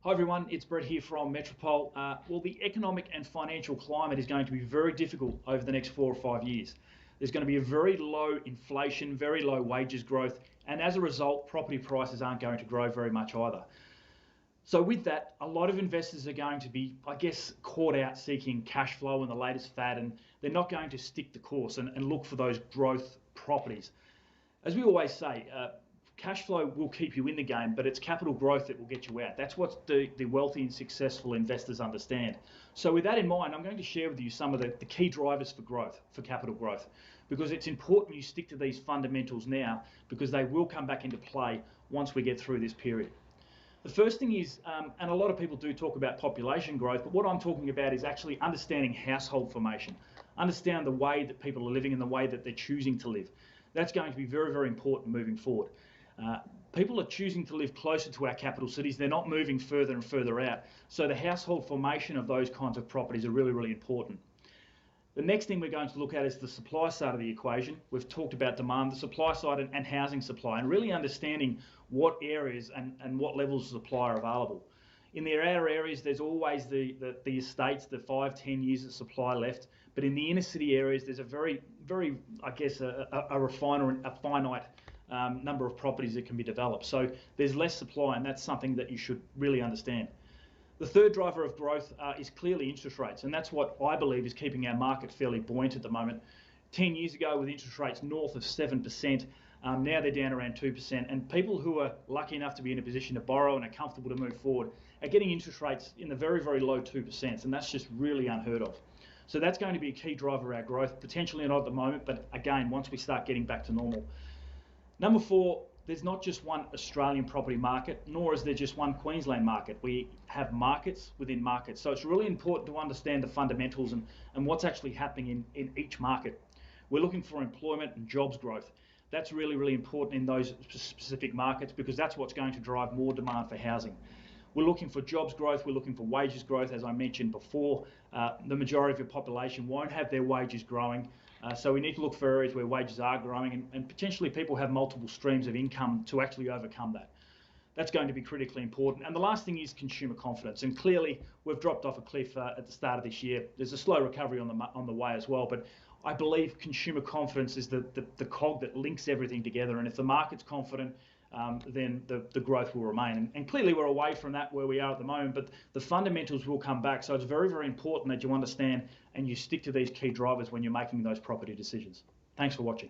Hi everyone, it's Brett here from Metropole. Well, the economic and financial climate is going to be very difficult over the next 4 or 5 years. There's going to be a very low inflation, very low wages growth, and as a result, property prices aren't going to grow very much either. So with that, a lot of investors are going to be, I guess, caught out seeking cash flow and the latest fad, and they're not going to stick the course and look for those growth properties. As we always say, cash flow will keep you in the game, but it's capital growth that will get you out. That's what the wealthy and successful investors understand. So with that in mind, I'm going to share with you some of the key drivers for growth, for capital growth, because it's important you stick to these fundamentals now because they will come back into play once we get through this period. The first thing is, and a lot of people do talk about population growth, but what I'm talking about is actually understanding household formation, understand the way that people are living and the way that they're choosing to live. That's going to be very, very important moving forward. People are choosing to live closer to our capital cities. They're not moving further and further out. So the household formation of those kinds of properties are really, really important. The next thing we're going to look at is the supply side of the equation. We've talked about demand, the supply side and housing supply, and really understanding what areas and what levels of supply are available. In the outer areas, there's always the estates, the 5-10 years of supply left. But in the inner city areas, there's a very, I guess, a finite number of properties that can be developed. So there's less supply, and that's something that you should really understand. The third driver of growth is clearly interest rates, and that's what I believe is keeping our market fairly buoyant at the moment. 10 years ago, with interest rates north of 7%, now they're down around 2%, and people who are lucky enough to be in a position to borrow and are comfortable to move forward are getting interest rates in the very, very low 2%, and that's just really unheard of. So that's going to be a key driver of our growth, potentially not at the moment, but again, once we start getting back to normal. Number four, there's not just one Australian property market, nor is there just one Queensland market. We have markets within markets. So it's really important to understand the fundamentals and what's actually happening in each market. We're looking for employment and jobs growth. That's really, really important in those specific markets because that's what's going to drive more demand for housing. We're looking for jobs growth, we're looking for wages growth, as I mentioned before. The majority of your population won't have their wages growing, so we need to look for areas where wages are growing and potentially people have multiple streams of income to actually overcome that. That's going to be critically important. And the last thing is consumer confidence. And clearly, we've dropped off a cliff at the start of this year. There's a slow recovery on the way as well, but I believe consumer confidence is the cog that links everything together. And if the market's confident, then the growth will remain. And clearly we're away from that where we are at the moment, but the fundamentals will come back. So it's very, very important that you understand and you stick to these key drivers when you're making those property decisions. Thanks for watching.